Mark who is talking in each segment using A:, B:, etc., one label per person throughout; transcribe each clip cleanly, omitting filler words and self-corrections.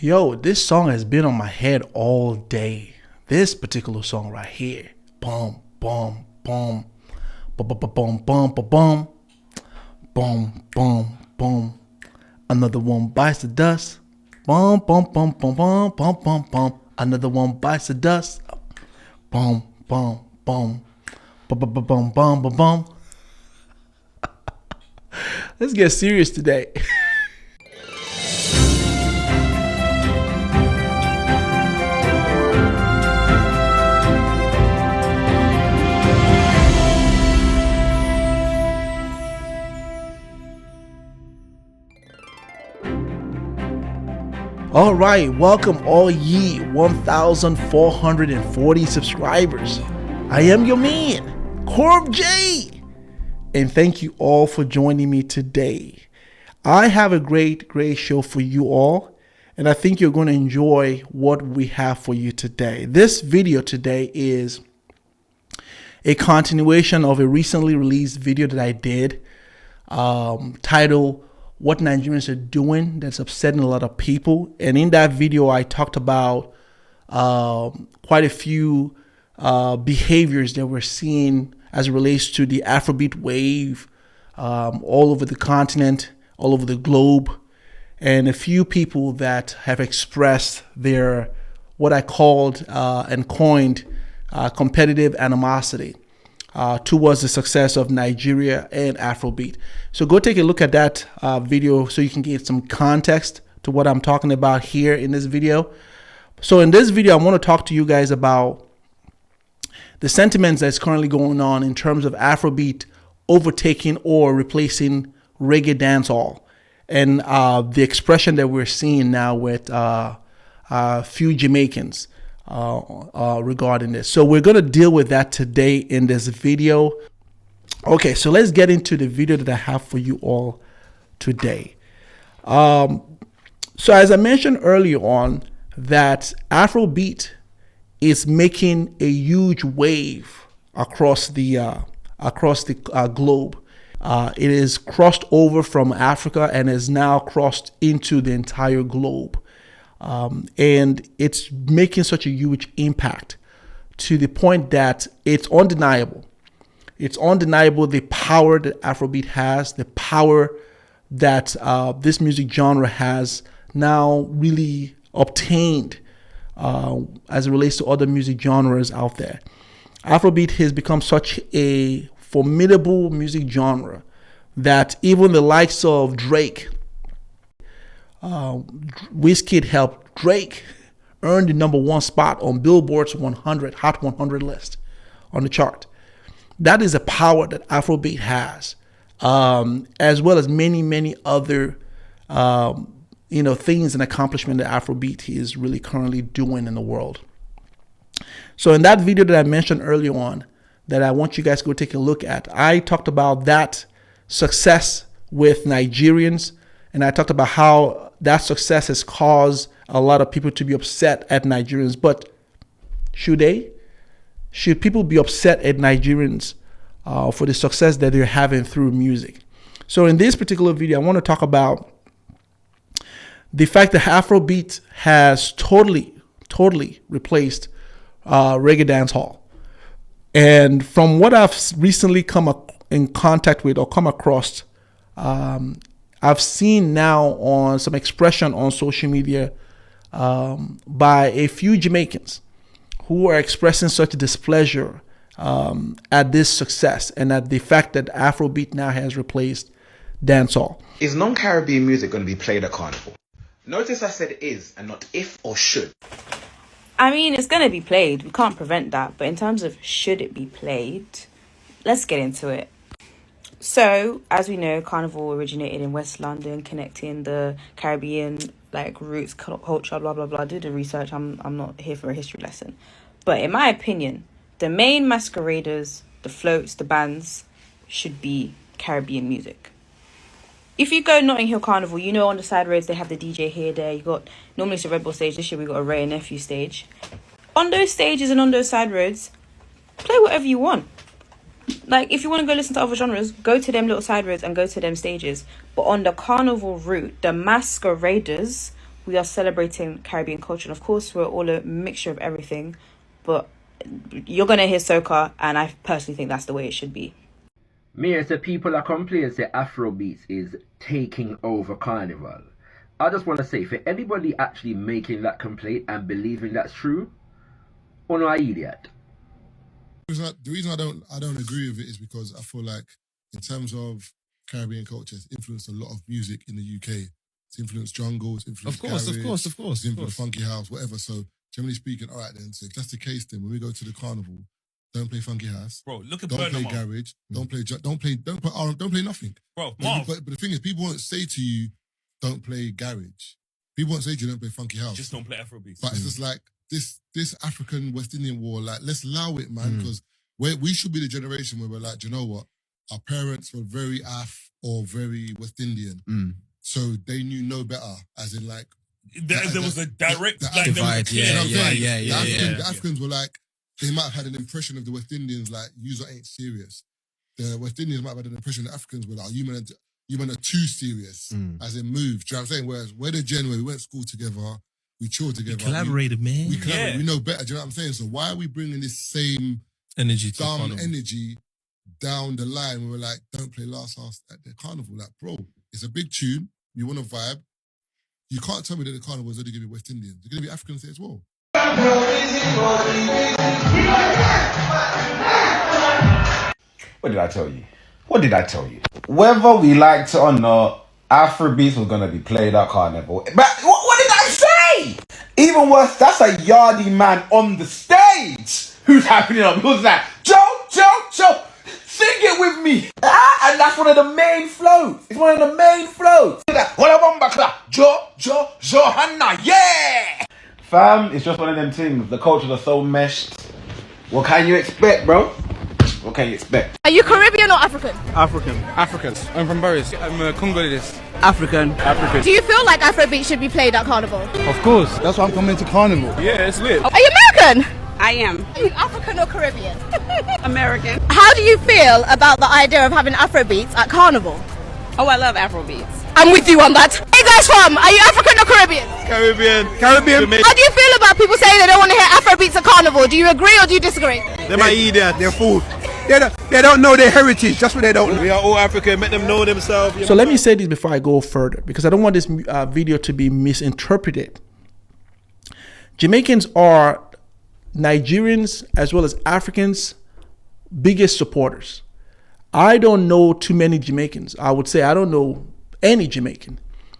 A: Yo, this song has been on my head all day. This particular song right here. Boom, boom, boom. Boom, boom, boom, boom, boom, boom. Boom, boom, boom. Another one bites the dust. Boom, boom, boom, boom, boom, boom, boom, boom. Another one bites the dust. Boom, boom, boom. Boom, boom, boom, boom, boom, boom. Let's get serious today. All right, welcome all ye 1,440 subscribers. I am your man, Corb J, and thank you all for joining me today. I have a great show for you all, and I think you're going to enjoy what we have for you today. This video today is a continuation of a recently released video that I did titled What Nigerians Are Doing That's Upsetting a Lot of People. And in that video, I talked about quite a few behaviors that we're seeing as it relates to the Afrobeat wave all over the continent, all over the globe, and a few people that have expressed their, what I called and coined competitive animosity towards the success of Nigeria and Afrobeat. So go take a look at that video so you can get some context to what I'm talking about here in this video. So in this video, I want to talk to you guys about the sentiments that's currently going on in terms of Afrobeat overtaking or replacing reggae dancehall, and the expression that we're seeing now with a few Jamaicans regarding this. So we're going to deal with that today in this video. Okay, so let's get into the video that I have for you all today. So as I mentioned earlier on, that Afrobeat is making a huge wave across the globe. It is crossed over from Africa and is now crossed into the entire globe. And it's making such a huge impact to the point that it's undeniable. It's undeniable the power that Afrobeat has, the power that this music genre has now really obtained as it relates to other music genres out there. Afrobeat has become such a formidable music genre that even the likes of Drake, Wizkid helped Drake earn the #1 spot on Billboard's Hot 100 list on the chart. That is a power that Afrobeat has, as well as many other things and accomplishment that Afrobeat is really currently doing in the world. So in that video that I mentioned earlier on, that I want you guys to go take a look at, I talked about that success with Nigerians, and I talked about how that success has caused a lot of people to be upset at Nigerians. But should they? Should people be upset at Nigerians for the success that they're having through music? So in this particular video, I want to talk about the fact that Afrobeat has totally replaced reggae dancehall. And from what I've recently come in contact with or come across, I've seen now on some expression on social media by a few Jamaicans who are expressing such displeasure at this success and at the fact that Afrobeat now has replaced dancehall.
B: Is non-Caribbean music going to be played at Carnival? Notice I said is and not if or should.
C: I mean, it's going to be played. We can't prevent that. But in terms of should it be played, let's get into it. So, as we know, Carnival originated in West London, connecting the Caribbean, roots, culture, blah, blah, blah. Do the research. I'm not here for a history lesson. But in my opinion, the main masqueraders, the floats, the bands, should be Caribbean music. If you go Notting Hill Carnival, you know on the side roads they have the DJ here, there. You got, normally it's a Red Bull stage. This year we got a Ray and Nephew stage. On those stages and on those side roads, play whatever you want. If you want to go listen to other genres, go to them little side roads and go to them stages. But on the Carnival route, the masqueraders We are celebrating Caribbean culture. And of course, we're all a mixture of everything, but you're going to hear soca, and I personally think that's the way it should be.
D: Me as the people are complaining say Afrobeats is taking over Carnival. I just want to say, for anybody actually making that complaint and believing that's true, or no idiot.
E: The reason I don't agree with it is because I feel like in terms of Caribbean culture, it's influenced a lot of music in the UK. It's influenced jungle, it's influenced garage,
F: of course.
E: it's influenced funky house, whatever. So generally speaking, all right then. So if that's the case, then when we go to the carnival, don't play funky house.
F: Bro, look at
E: Don't
F: Burner
E: play
F: Man.
E: garage. Don't play nothing.
F: Bro,
E: But the thing is, people won't say to you, don't play garage. People won't say to you, don't play funky house.
F: Just don't play Afrobeats.
E: But it's just like this African West Indian war. Like, let's allow it, man, because we should be the generation where we're like, do you know what? Our parents were very Af or very West Indian, so they knew no better. As in, like,
F: there was a direct
E: divide.
F: The
E: Africans were like, they might have had an impression of the West Indians like, you ain't serious. The West Indians might have had an impression the Africans were like, you men are too serious, as in move. Do you know what I'm saying? Whereas we're the gen where we went to school together, we chilled together.
F: We collaborated, man.
E: We collaborated. We know better. Do you know what I'm saying? So why are we bringing this same
F: energy
E: dumb energy down the line where we're like, don't play Last House at the carnival? Like, bro, it's a big tune. You want to vibe. You can't tell me that the carnival is only going to be West Indians. They're going to be Africans there as well.
B: What did I tell you? What did I tell you? Whether we liked it or not, Afrobeats was going to be played at Carnival. But what did I say? Even worse, that's a yardie man on the stage who's happening up. Who's that? Joe, sing it with me. And that's one of the main floats. It's one of the main floats. Johanna, yeah! Fam, it's just one of them things. The cultures are so meshed. What can you expect, bro? What can you expect?
G: Are you Caribbean or African?
H: Africans. I'm from Paris. I'm Congolese.
I: African.
G: Do you feel like Afrobeat should be played at Carnival?
H: Of course. That's why I'm coming to Carnival. Yeah, it's lit.
G: Are you American?
J: I am.
G: Are you African or Caribbean?
J: American.
G: How do you feel about the idea of having Afrobeats at Carnival?
J: Oh, I love Afrobeats.
G: I'm with you on that. Where you guys from? Are you African or Caribbean?
H: Caribbean.
G: How do you feel about people saying they don't want to hear Afrobeats at Carnival? Do you agree or do you disagree?
H: They might eat that. They're food. They don't know their heritage. That's what they don't know. We are all African. Make them know themselves.
A: So let me say this before I go further, because I don't want this video to be misinterpreted. Jamaicans are Nigerians as well as Africans' biggest supporters. I don't know too many Jamaicans. I would say I don't know any Jamaican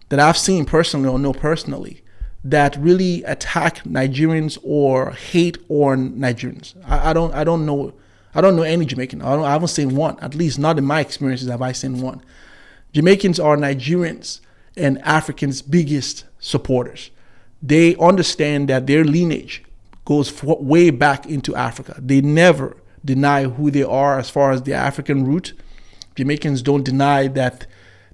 A: that I've seen personally or know personally that really attack Nigerians or hate on Nigerians. I don't know any Jamaican. I haven't seen one. At least not in my experiences have I seen one. Jamaicans are Nigerians and Africans' biggest supporters. They understand that their lineage goes way back into Africa. They never deny who they are as far as the African root. Jamaicans don't deny that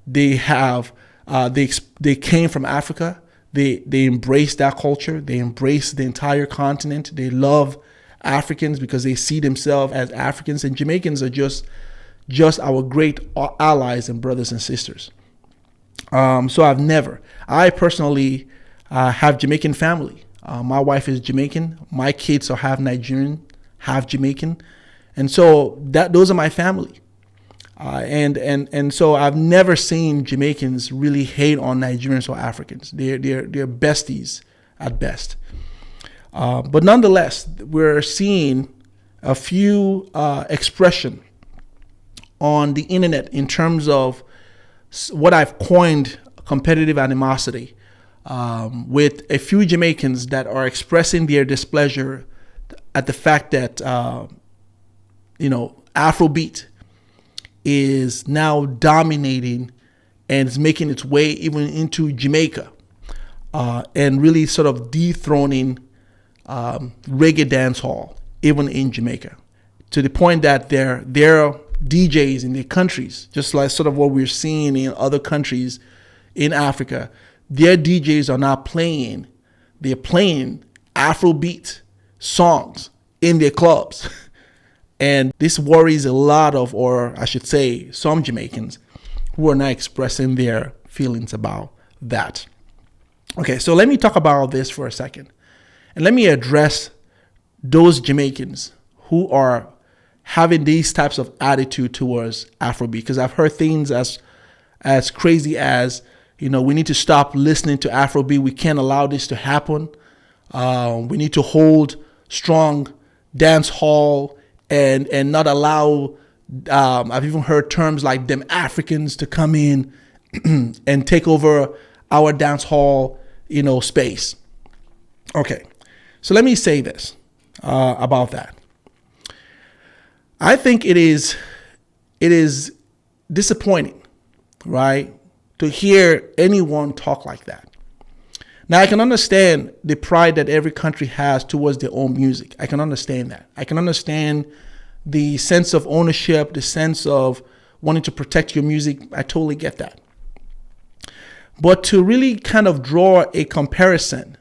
A: they have they came from Africa. They embrace that culture. They embrace the entire continent. They love Africans because they see themselves as Africans, and Jamaicans are just our great allies and brothers and sisters. So I personally have Jamaican family. My wife is Jamaican. My kids are half Nigerian, half Jamaican, and so those are my family. And so I've never seen Jamaicans really hate on Nigerians or Africans. They're besties at best. But nonetheless, we're seeing a few expression on the internet in terms of what I've coined competitive animosity, with a few Jamaicans that are expressing their displeasure at the fact that Afrobeat is now dominating and is making its way even into Jamaica, and really sort of dethroning reggae dancehall even in Jamaica, to the point that their DJs in their countries, just like sort of what we're seeing in other countries in Africa, their DJs are not playing. They're playing Afrobeat songs in their clubs. And this worries a lot of, or I should say, some Jamaicans who are not expressing their feelings about that. Okay, so let me talk about this for a second. And let me address those Jamaicans who are having these types of attitude towards Afrobeat. Because I've heard things as crazy as, we need to stop listening to Afrobeat. We can't allow this to happen. We need to hold strong dance hall and not allow, I've even heard terms like them Africans to come in and take over our dance hall, space. Okay, so let me say this about that. I think it is disappointing, right, to hear anyone talk like that. Now, I can understand the pride that every country has towards their own music. I can understand that. I can understand the sense of ownership, the sense of wanting to protect your music. I totally get that. But to really kind of draw a comparison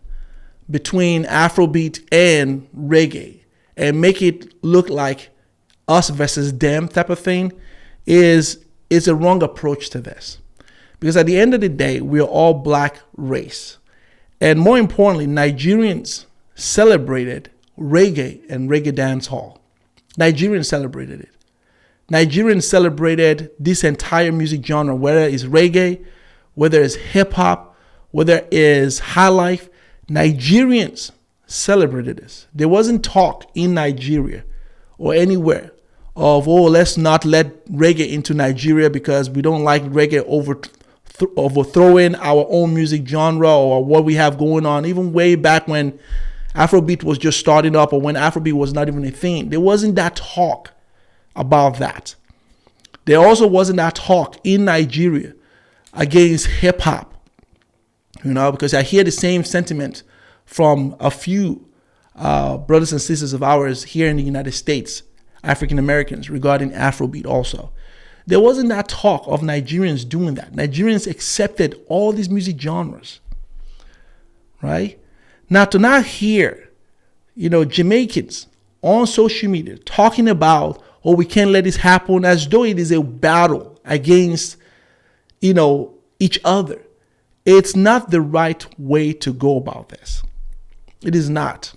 A: between Afrobeat and reggae and make it look like us versus them type of thing is a wrong approach to this. Because at the end of the day, we are all black race. And more importantly, Nigerians celebrated reggae and reggae dancehall. Nigerians celebrated it. Nigerians celebrated this entire music genre, whether it's reggae, whether it's hip hop, whether it is high life. Nigerians celebrated this. There wasn't talk in Nigeria or anywhere of, let's not let reggae into Nigeria because we don't like reggae overthrowing our own music genre or what we have going on. Even way back when Afrobeat was just starting up or when Afrobeat was not even a thing, there wasn't that talk about that. There also wasn't that talk in Nigeria against hip hop, because I hear the same sentiment from a few brothers and sisters of ours here in the United States, African Americans, regarding Afrobeat also. There wasn't that talk of Nigerians doing that. Nigerians accepted all these music genres, right? Now, to not hear, Jamaicans on social media talking about, we can't let this happen, as though it is a battle against, each other. It's not the right way to go about this. It is not.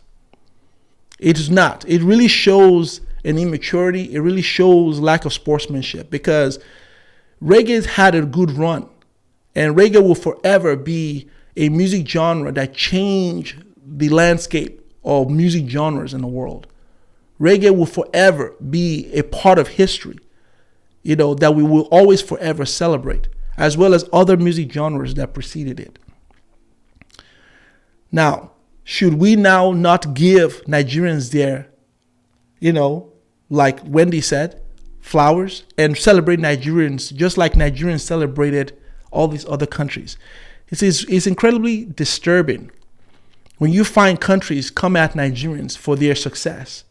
A: It is not. It really shows an immaturity. It really shows lack of sportsmanship, because reggae's had a good run, and reggae will forever be a music genre that changed the landscape of music genres in the world. Reggae will forever be a part of history, that we will always forever celebrate, as well as other music genres that preceded it. Now, should we now not give Nigerians their, like Wendy said, flowers, and celebrate Nigerians just like Nigerians celebrated all these other countries? It's incredibly disturbing when you find countries come at Nigerians for their success.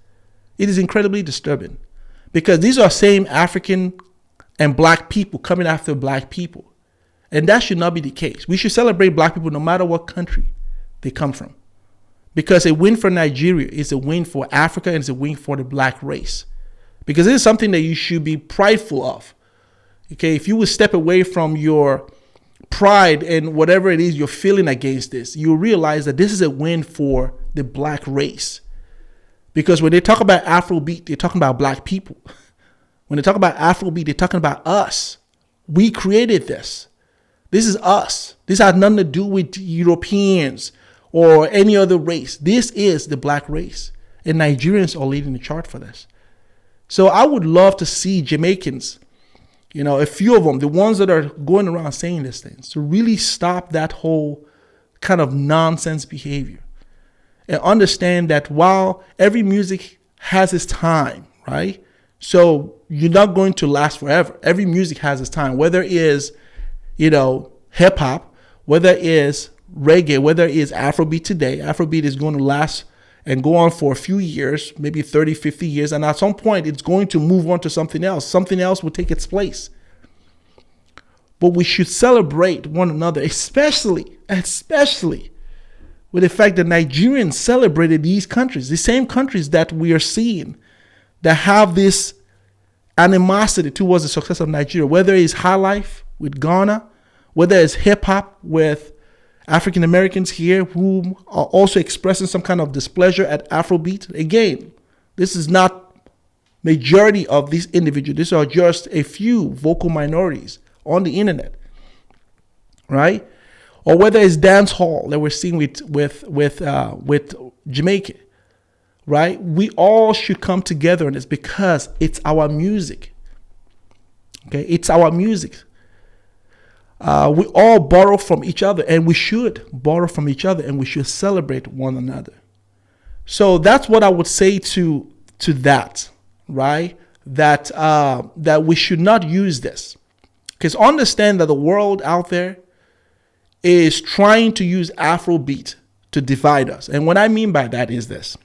A: It is incredibly disturbing, because these are same African and black people coming after black people. And that should not be the case. We should celebrate black people no matter what country they come from. Because a win for Nigeria is a win for Africa, and it's a win for the black race. Because this is something that you should be prideful of. Okay, if you would step away from your pride and whatever it is you're feeling against this, you realize that this is a win for the black race. Because when they talk about Afrobeat, they're talking about black people. When they talk about Afrobeat, they're talking about us. We created this. This is us. This has nothing to do with Europeans or any other race. This is the black race. And Nigerians are leading the chart for this. So I would love to see Jamaicans, a few of them, the ones that are going around saying these things, to really stop that whole kind of nonsense behavior. And understand that while every music has its time, right? So you're not going to last forever. Every music has its time, whether it is, hip hop, whether it is reggae, whether it is Afrobeat today. Afrobeat is going to last and go on for a few years, maybe 30, 50 years. And at some point, it's going to move on to something else. Something else will take its place. But we should celebrate one another, especially with the fact that Nigerians celebrated these countries, the same countries that we are seeing that have this animosity towards the success of Nigeria, whether it's high life with Ghana, whether it's hip hop with African Americans here who are also expressing some kind of displeasure at Afrobeat. Again, this is not majority of these individuals. These are just a few vocal minorities on the internet, right? Or whether it's dancehall that we're seeing with Jamaica, right? We all should come together, and it's because it's our music. Okay, it's our music. We all borrow from each other, and we should borrow from each other, and we should celebrate one another. So that's what I would say to that, right? That we should not use this, because understand that the world out there is trying to use Afrobeat to divide us. And what I mean by that is this.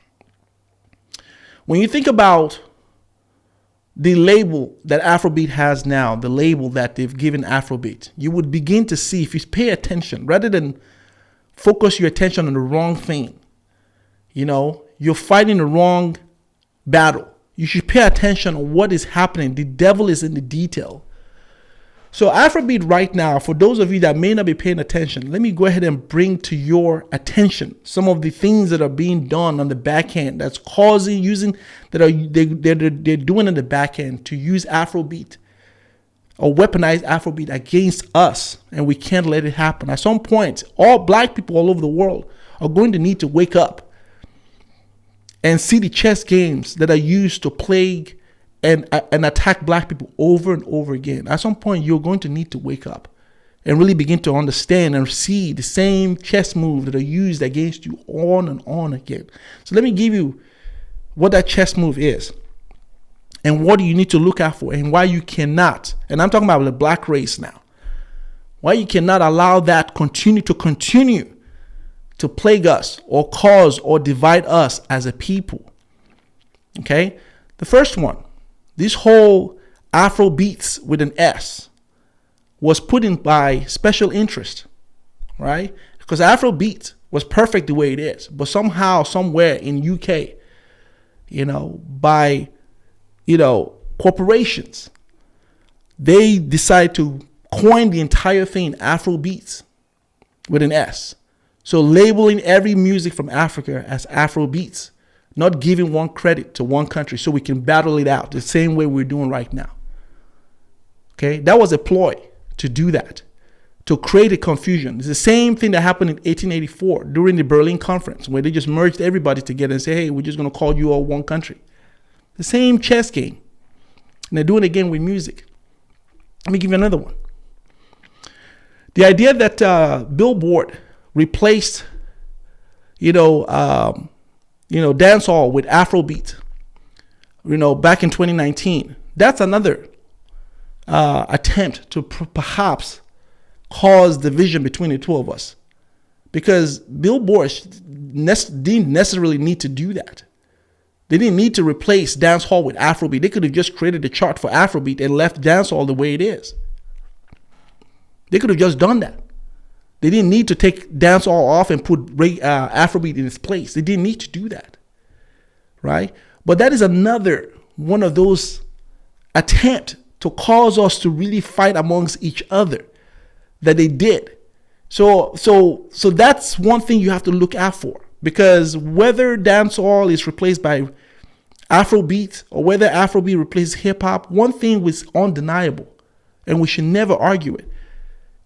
A: When you think about the label that Afrobeat has now, the label that they've given Afrobeat, you would begin to see, if you pay attention, rather than focus your attention on the wrong thing, you're fighting the wrong battle. You should pay attention on what is happening. The devil is in the detail. So Afrobeat right now, for those of you that may not be paying attention, let me go ahead and bring to your attention some of the things that are being done on the back end that's they're doing in the back end to use Afrobeat or weaponize Afrobeat against us, and we can't let it happen. At some point, all black people all over the world are going to need to wake up and see the chess games that are used to plague and attack black people over and over again. At some point, you're going to need to wake up and really begin to understand and see the same chess moves that are used against you on and on again. So let me give you what that chess move is and what you need to look out for, and why you cannot, and I'm talking about the black race now, why you cannot allow that continue to plague us or cause or divide us as a people. Okay? The first one, this whole Afrobeats with an S was put in by special interest, right? Because Afrobeat was perfect the way it is, but somehow, somewhere in UK, by, corporations, they decide to coin the entire thing Afrobeats with an S. So labeling every music from Africa as Afrobeats, not giving one credit to one country so we can battle it out the same way we're doing right now. Okay, that was a ploy to do that, to create a confusion. It's the same thing that happened in 1884 during the Berlin Conference, where they just merged everybody together and say, hey, we're just going to call you all one country. The same chess game. And they're doing it again with music. Let me give you another one. The idea that Billboard replaced, dancehall with Afrobeat, back in 2019. That's another attempt to perhaps cause division between the two of us, because Billboard didn't necessarily need to do that. They didn't need to replace dancehall with Afrobeat. They could have just created a chart for Afrobeat and left dancehall the way it is. They could have just done that. They didn't need to take dancehall off and put Afrobeat in its place. They didn't need to do that, right? But that is another one of those attempts to cause us to really fight amongst each other that they did. So that's one thing you have to look out for, because whether dancehall is replaced by Afrobeat or whether Afrobeat replaces hip hop, one thing was undeniable, and we should never argue it,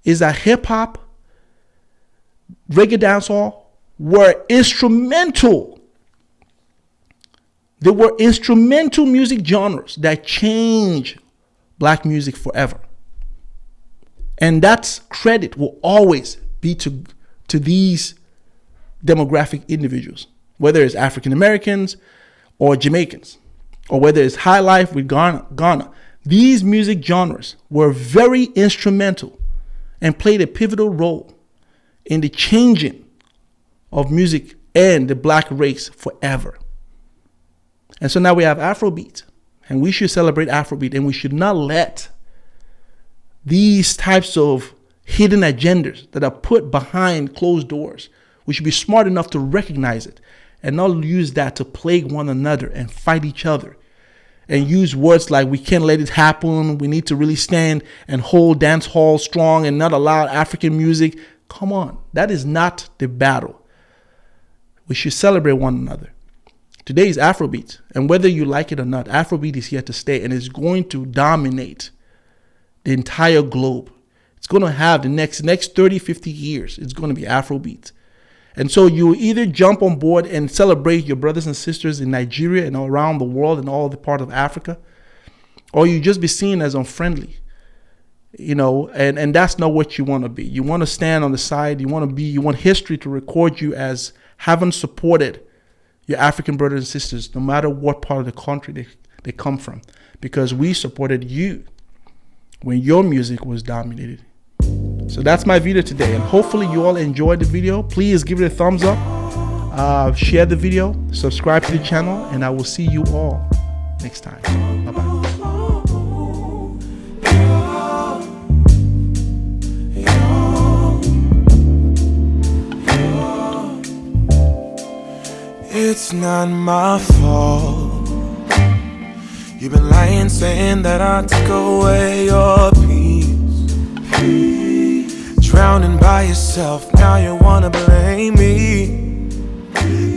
A: is that hip hop, reggae, dancehall were instrumental. They were instrumental music genres that changed black music forever. And that credit will always be to these demographic individuals, whether it's African Americans or Jamaicans, or whether it's High Life with Ghana. These music genres were very instrumental and played a pivotal role in the changing of music and the black race forever. And so now we have Afrobeat, and we should celebrate Afrobeat, and we should not let these types of hidden agendas that are put behind closed doors. We should be smart enough to recognize it and not use that to plague one another and fight each other, and use words like, we can't let it happen, we need to really stand and hold dance hall strong and not allow African music. Come on. That is not the battle. We should celebrate one another. Today is Afrobeat. And whether you like it or not, Afrobeat is here to stay and is going to dominate the entire globe. It's going to have the next 30, 50 years. It's going to be Afrobeat. And so you either jump on board and celebrate your brothers and sisters in Nigeria and around the world and all the part of Africa, or you just be seen as unfriendly, and that's not what you want to be. You want to stand on the side. You want history to record you as having supported your African brothers and sisters, no matter what part of the country they come from, because we supported you when your music was dominated. So that's my video today, and hopefully you all enjoyed the video. Please give it a thumbs up, share the video, subscribe to the channel, and I will see you all next time. Bye-bye.
I: It's not my fault. You've been lying, saying that I took away your peace. Drowning by yourself, now you wanna blame me,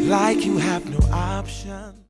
I: like you have no option.